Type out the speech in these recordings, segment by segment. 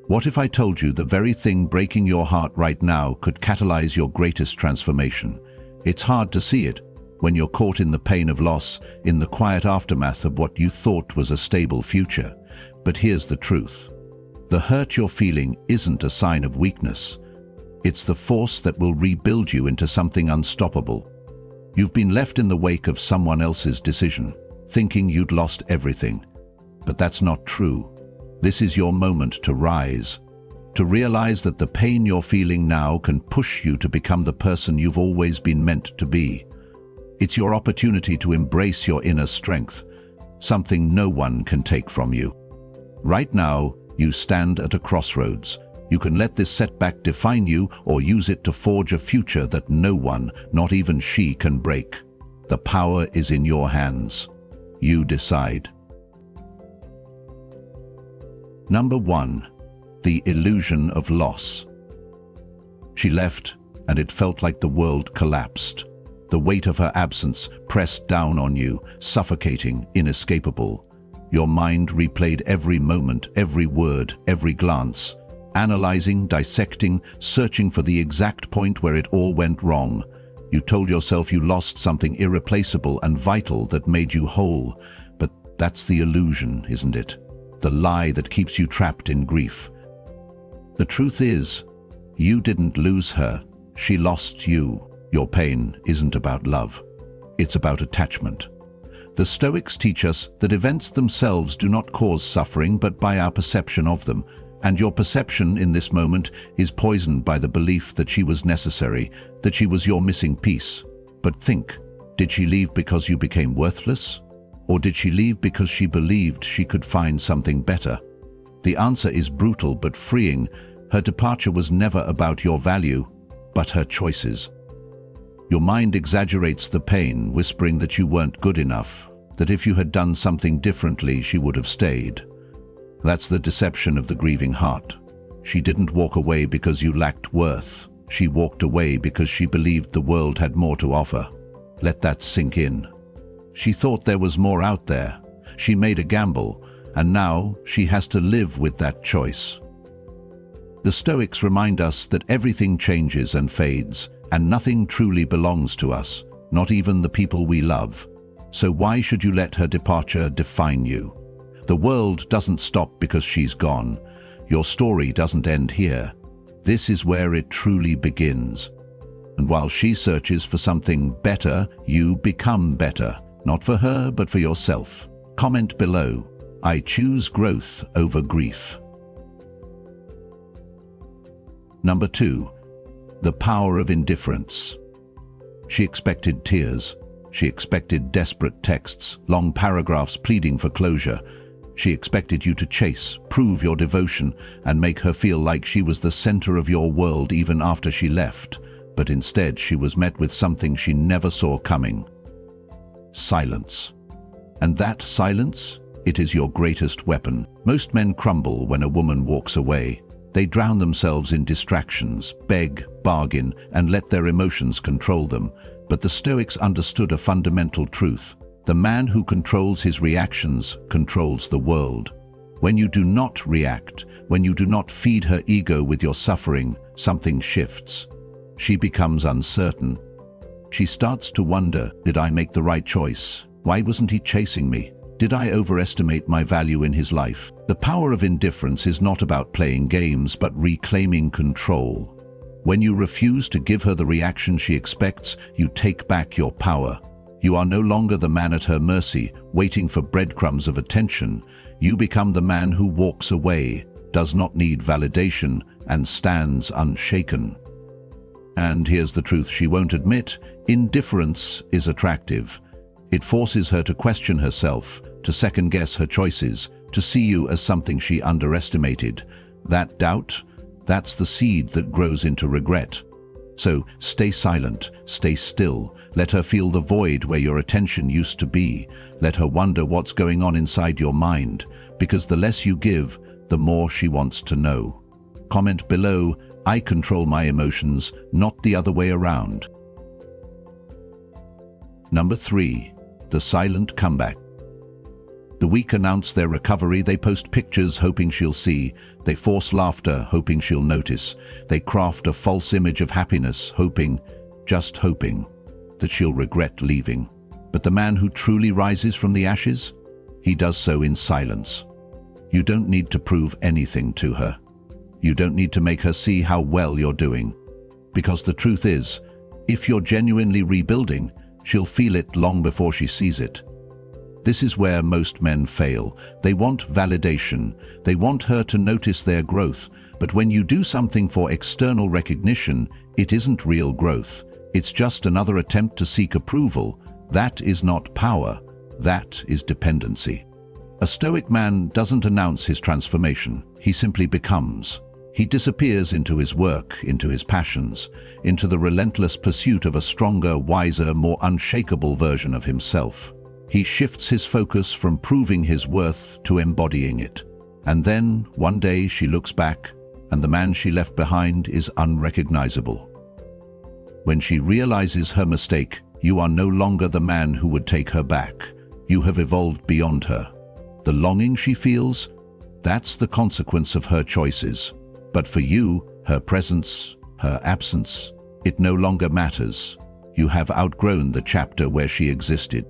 What if I told you the very thing breaking your heart right now could catalyze your greatest transformation? It's hard to see it when you're caught in the pain of loss, in the quiet aftermath of what you thought was a stable future. But here's the truth. The hurt you're feeling isn't a sign of weakness. It's the force that will rebuild you into something unstoppable. You've been left in the wake of someone else's decision, thinking you'd lost everything. But that's not true. This is your moment to rise, to realize that the pain you're feeling now can push you to become the person you've always been meant to be. It's your opportunity to embrace your inner strength, something no one can take from you. Right now, you stand at a crossroads. You can let this setback define you or use it to forge a future that no one, not even she, can break. The power is in your hands. You decide. Number 1. The illusion of loss. She left, and it felt like the world collapsed. The weight of her absence pressed down on you, suffocating, inescapable. Your mind replayed every moment, every word, every glance, analyzing, dissecting, searching for the exact point where it all went wrong. You told yourself you lost something irreplaceable and vital that made you whole. But that's the illusion, isn't it? The lie that keeps you trapped in grief. The truth is, you didn't lose her. She lost you. Your pain isn't about love. It's about attachment. The Stoics teach us that events themselves do not cause suffering, but by our perception of them. And your perception in this moment is poisoned by the belief that she was necessary, that she was your missing piece. But think, did she leave because you became worthless? Or did she leave because she believed she could find something better? The answer is brutal but freeing. Her departure was never about your value, but her choices. Your mind exaggerates the pain, whispering that you weren't good enough, that if you had done something differently, she would have stayed. That's the deception of the grieving heart. She didn't walk away because you lacked worth. She walked away because she believed the world had more to offer. Let that sink in. She thought there was more out there. She made a gamble, and now she has to live with that choice. The Stoics remind us that everything changes and fades, and nothing truly belongs to us, not even the people we love. So why should you let her departure define you? The world doesn't stop because she's gone. Your story doesn't end here. This is where it truly begins. And while she searches for something better, you become better. Not for her, but for yourself. Comment below. I choose growth over grief. Number 2. The power of indifference. She expected tears. She expected desperate texts, long paragraphs pleading for closure. She expected you to chase, prove your devotion, and make her feel like she was the center of your world even after she left. But instead, she was met with something she never saw coming. Silence. And that silence, it is your greatest weapon. Most men crumble when a woman walks away. They drown themselves in distractions, beg, bargain, and let their emotions control them. But the Stoics understood a fundamental truth. The man who controls his reactions controls the world. When you do not react, when you do not feed her ego with your suffering, something shifts. She becomes uncertain. She starts to wonder, did I make the right choice? Why wasn't he chasing me? Did I overestimate my value in his life? The power of indifference is not about playing games, but reclaiming control. When you refuse to give her the reaction she expects, you take back your power. You are no longer the man at her mercy, waiting for breadcrumbs of attention. You become the man who walks away, does not need validation, and stands unshaken. And here's the truth she won't admit: indifference is attractive. It forces her to question herself, to second-guess her choices, to see you as something she underestimated. That doubt, that's the seed that grows into regret. So stay silent, stay still. Let her feel the void where your attention used to be. Let her wonder what's going on inside your mind, because the less you give, the more she wants to know. Comment below, I control my emotions, not the other way around. Number 3. The silent comeback. The weak announce their recovery. They post pictures hoping she'll see. They force laughter hoping she'll notice. They craft a false image of happiness hoping, just hoping, that she'll regret leaving. But the man who truly rises from the ashes, he does so in silence. You don't need to prove anything to her. You don't need to make her see how well you're doing. Because the truth is, if you're genuinely rebuilding, she'll feel it long before she sees it. This is where most men fail. They want validation. They want her to notice their growth. But when you do something for external recognition, it isn't real growth. It's just another attempt to seek approval. That is not power. That is dependency. A Stoic man doesn't announce his transformation. He simply becomes. He disappears into his work, into his passions, into the relentless pursuit of a stronger, wiser, more unshakable version of himself. He shifts his focus from proving his worth to embodying it. And then, one day, she looks back, and the man she left behind is unrecognizable. When she realizes her mistake, you are no longer the man who would take her back. You have evolved beyond her. The longing she feels, that's the consequence of her choices. But for you, her presence, her absence, it no longer matters. You have outgrown the chapter where she existed.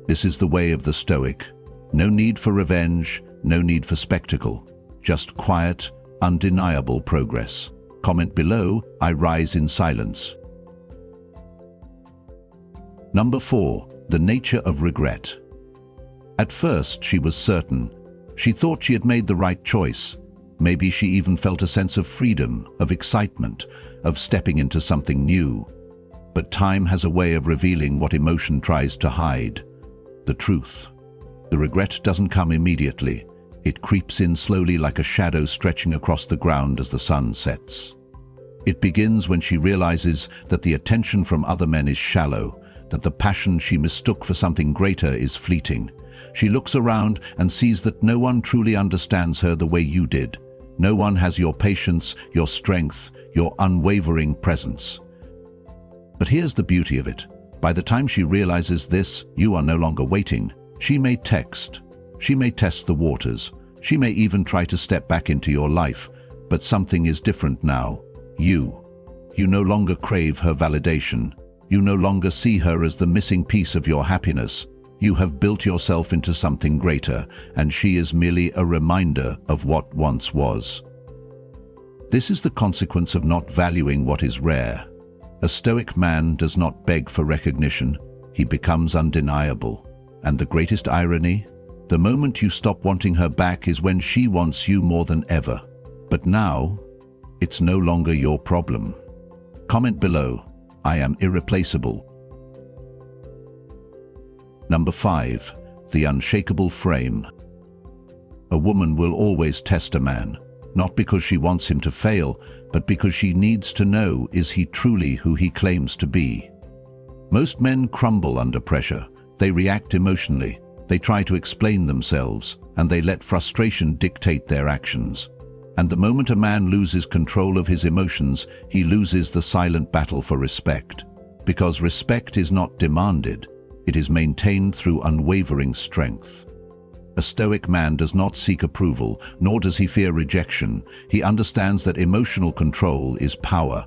This is the way of the Stoic. No need for revenge, no need for spectacle. Just quiet, undeniable progress. Comment below, I rise in silence. Number 4. The nature of regret. At first, she was certain. She thought she had made the right choice. Maybe she even felt a sense of freedom, of excitement, of stepping into something new. But time has a way of revealing what emotion tries to hide. The truth. The regret doesn't come immediately. It creeps in slowly like a shadow stretching across the ground as the sun sets. It begins when she realizes that the attention from other men is shallow, that the passion she mistook for something greater is fleeting. She looks around and sees that no one truly understands her the way you did. No one has your patience, your strength, your unwavering presence. But here's the beauty of it. By the time she realizes this, you are no longer waiting. She may text. She may test the waters. She may even try to step back into your life. But something is different now. You no longer crave her validation. You no longer see her as the missing piece of your happiness. You have built yourself into something greater, and she is merely a reminder of what once was. This is the consequence of not valuing what is rare. A Stoic man does not beg for recognition. He becomes undeniable. And the greatest irony? The moment you stop wanting her back is when she wants you more than ever. But now, it's no longer your problem. Comment below. I am irreplaceable. Number 5. The unshakable frame. A woman will always test a man, not because she wants him to fail, but because she needs to know, is he truly who he claims to be? Most men crumble under pressure. They react emotionally. They try to explain themselves, and they let frustration dictate their actions. And the moment a man loses control of his emotions, he loses the silent battle for respect. Because respect is not demanded. It is maintained through unwavering strength. A Stoic man does not seek approval, nor does he fear rejection. He understands that emotional control is power.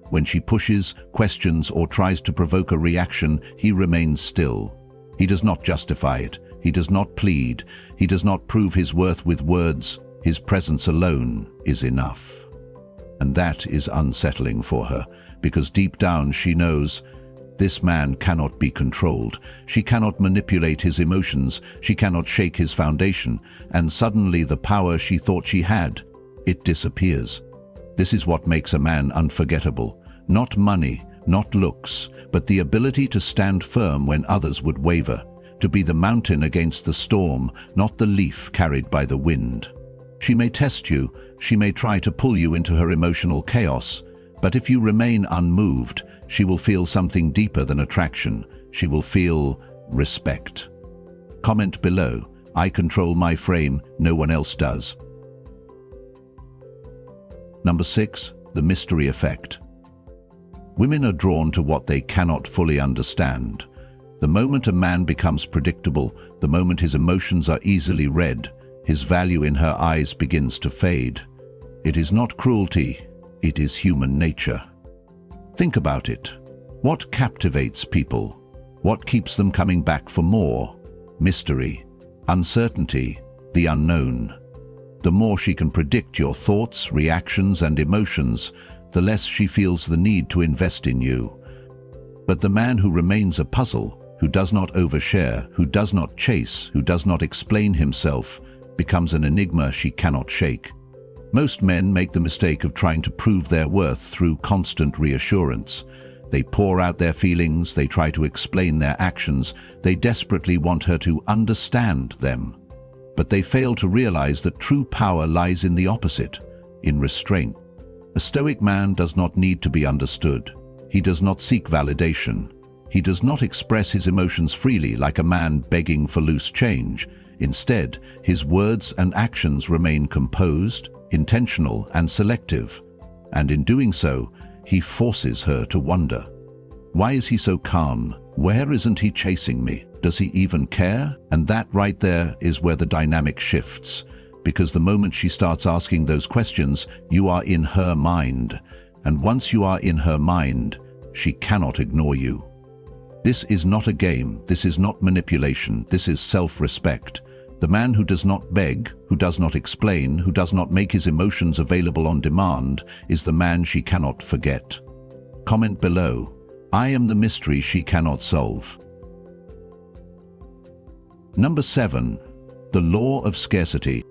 When she pushes, questions, or tries to provoke a reaction, he remains still. He does not justify it. He does not plead. He does not prove his worth with words. His presence alone is enough. And that is unsettling for her, because deep down she knows this man cannot be controlled. She cannot manipulate his emotions. She cannot shake his foundation. And suddenly the power she thought she had, it disappears. This is what makes a man unforgettable. Not money, not looks, but the ability to stand firm when others would waver. To be the mountain against the storm, not the leaf carried by the wind. She may test you. She may try to pull you into her emotional chaos. But if you remain unmoved, she will feel something deeper than attraction. She will feel respect. Comment below. I control my frame, no one else does. Number 6. The mystery effect. Women are drawn to what they cannot fully understand. The moment a man becomes predictable, the moment his emotions are easily read, his value in her eyes begins to fade. It is not cruelty, it is human nature. Think about it. What captivates people? What keeps them coming back for more? Mystery, uncertainty, the unknown. The more she can predict your thoughts, reactions, and emotions, the less she feels the need to invest in you. But the man who remains a puzzle, who does not overshare, who does not chase, who does not explain himself, becomes an enigma she cannot shake. Most men make the mistake of trying to prove their worth through constant reassurance. They pour out their feelings, they try to explain their actions, they desperately want her to understand them. But they fail to realize that true power lies in the opposite, in restraint. A Stoic man does not need to be understood. He does not seek validation. He does not express his emotions freely like a man begging for loose change. Instead, his words and actions remain composed, intentional, and selective. And in doing so, he forces her to wonder. Why is he so calm? Where isn't he chasing me? Does he even care? And that right there is where the dynamic shifts. Because the moment she starts asking those questions, you are in her mind. And once you are in her mind, she cannot ignore you. This is not a game, this is not manipulation, this is self-respect. The man who does not beg, who does not explain, who does not make his emotions available on demand, is the man she cannot forget. Comment below. I am the mystery she cannot solve. Number 7. The Law of Scarcity.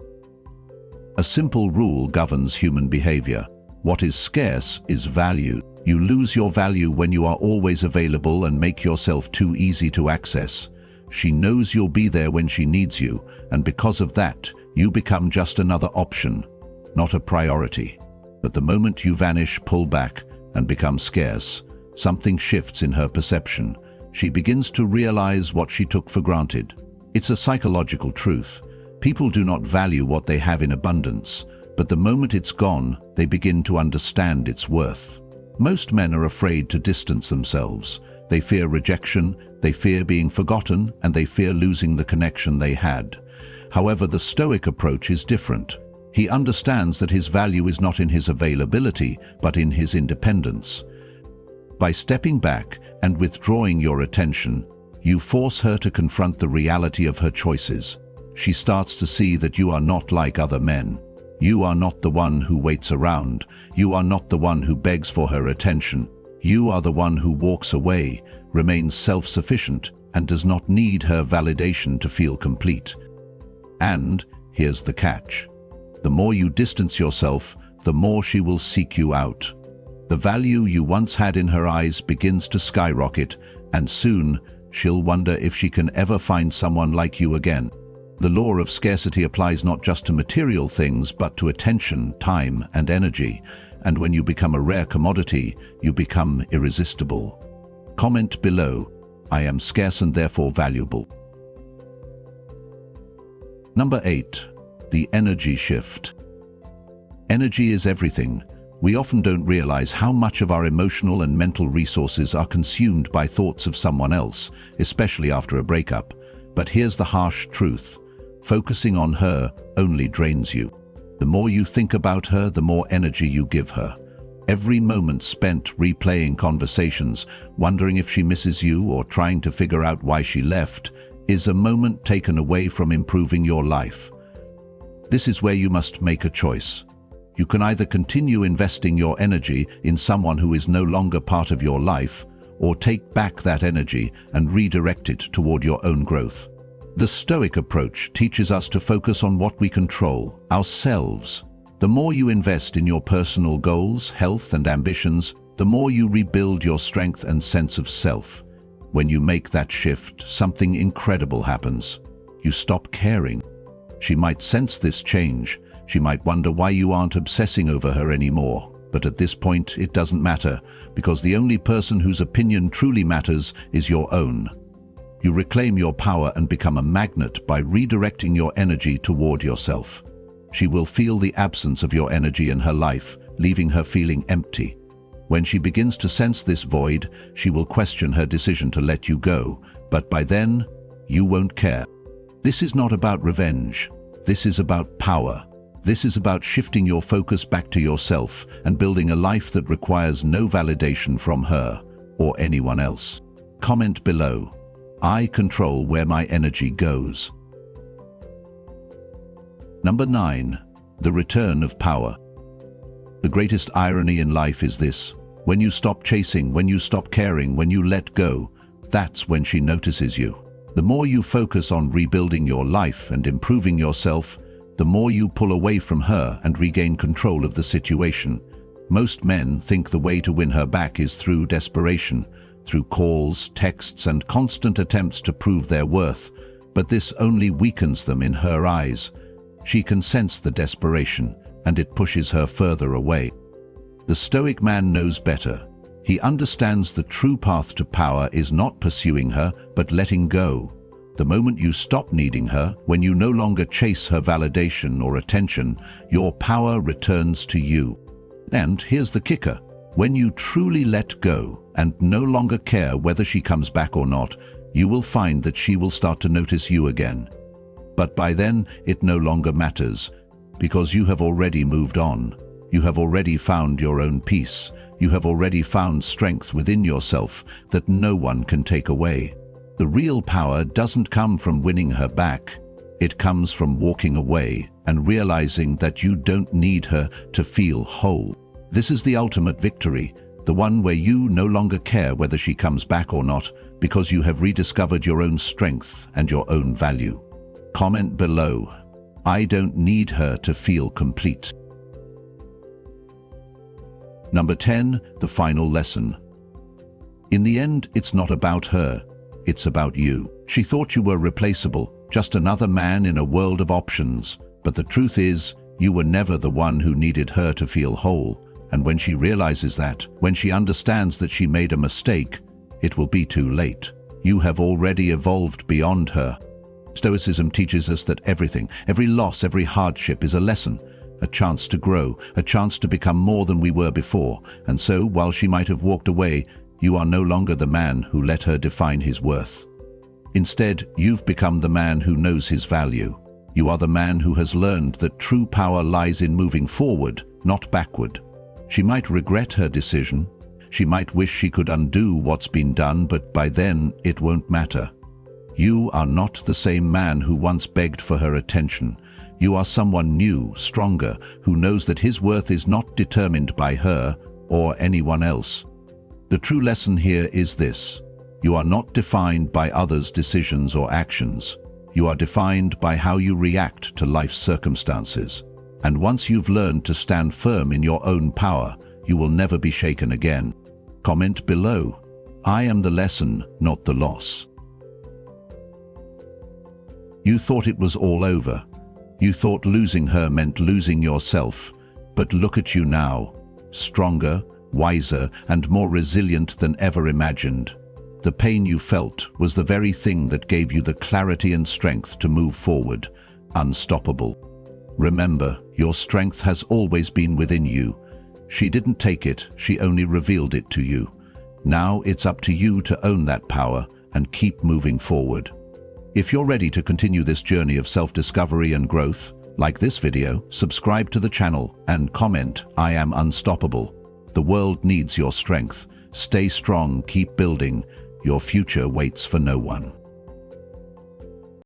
A simple rule governs human behavior. What is scarce is valued. You lose your value when you are always available and make yourself too easy to access. She knows you'll be there when she needs you, and because of that, you become just another option, not a priority. But the moment you vanish, pull back, and become scarce, something shifts in her perception. She begins to realize what she took for granted. It's a psychological truth. People do not value what they have in abundance, but the moment it's gone, they begin to understand its worth. Most men are afraid to distance themselves. They fear rejection, they fear being forgotten, and they fear losing the connection they had. However, the Stoic approach is different. He understands that his value is not in his availability, but in his independence. By stepping back and withdrawing your attention, you force her to confront the reality of her choices. She starts to see that you are not like other men. You are not the one who waits around. You are not the one who begs for her attention. You are the one who walks away, remains self-sufficient, and does not need her validation to feel complete. And here's the catch. The more you distance yourself, the more she will seek you out. The value you once had in her eyes begins to skyrocket, and soon she'll wonder if she can ever find someone like you again. The law of scarcity applies not just to material things, but to attention, time, and energy. And when you become a rare commodity, you become irresistible. Comment below. I am scarce and therefore valuable. Number 8. The energy shift. Energy is everything. We often don't realize how much of our emotional and mental resources are consumed by thoughts of someone else, especially after a breakup. But here's the harsh truth. Focusing on her only drains you. The more you think about her, the more energy you give her. Every moment spent replaying conversations, wondering if she misses you or trying to figure out why she left, is a moment taken away from improving your life. This is where you must make a choice. You can either continue investing your energy in someone who is no longer part of your life, or take back that energy and redirect it toward your own growth. The Stoic approach teaches us to focus on what we control, ourselves. The more you invest in your personal goals, health, and ambitions, the more you rebuild your strength and sense of self. When you make that shift, something incredible happens. You stop caring. She might sense this change. She might wonder why you aren't obsessing over her anymore. But at this point, it doesn't matter, because the only person whose opinion truly matters is your own. You reclaim your power and become a magnet by redirecting your energy toward yourself. She will feel the absence of your energy in her life, leaving her feeling empty. When she begins to sense this void, she will question her decision to let you go, but by then, you won't care. This is not about revenge. This is about power. This is about shifting your focus back to yourself and building a life that requires no validation from her or anyone else. Comment below. I control where my energy goes. Number 9. The return of power. The greatest irony in life is this. When you stop chasing, when you stop caring, when you let go, that's when she notices you. The more you focus on rebuilding your life and improving yourself, the more you pull away from her and regain control of the situation. Most men think the way to win her back is through desperation, through calls, texts, and constant attempts to prove their worth, but this only weakens them in her eyes. She can sense the desperation, and it pushes her further away. The Stoic man knows better. He understands the true path to power is not pursuing her, but letting go. The moment you stop needing her, when you no longer chase her validation or attention, your power returns to you. And here's the kicker. When you truly let go and no longer care whether she comes back or not, you will find that she will start to notice you again. But by then, it no longer matters, because you have already moved on. You have already found your own peace. You have already found strength within yourself that no one can take away. The real power doesn't come from winning her back. It comes from walking away and realizing that you don't need her to feel whole. This is the ultimate victory, the one where you no longer care whether she comes back or not, because you have rediscovered your own strength and your own value. Comment below. I don't need her to feel complete. Number 10. The final lesson. In the end, it's not about her. It's about you. She thought you were replaceable, just another man in a world of options. But the truth is, you were never the one who needed her to feel whole. And when she realizes that, when she understands that she made a mistake, it will be too late. You have already evolved beyond her. Stoicism teaches us that everything, every loss, every hardship is a lesson, a chance to grow, a chance to become more than we were before. And so, while she might have walked away, you are no longer the man who let her define his worth. Instead, you've become the man who knows his value. You are the man who has learned that true power lies in moving forward, not backward. She might regret her decision. She might wish she could undo what's been done, but by then it won't matter. You are not the same man who once begged for her attention. You are someone new, stronger, who knows that his worth is not determined by her or anyone else. The true lesson here is this. You are not defined by others' decisions or actions. You are defined by how you react to life's circumstances. And once you've learned to stand firm in your own power, you will never be shaken again. Comment below. I am the lesson, not the loss. You thought it was all over. You thought losing her meant losing yourself. But look at you now, stronger, wiser, and more resilient than ever imagined. The pain you felt was the very thing that gave you the clarity and strength to move forward, unstoppable. Remember, your strength has always been within you. She didn't take it, she only revealed it to you. Now it's up to you to own that power and keep moving forward. If you're ready to continue this journey of self-discovery and growth, like this video, subscribe to the channel and comment, I am unstoppable. The world needs your strength. Stay strong, keep building. Your future waits for no one.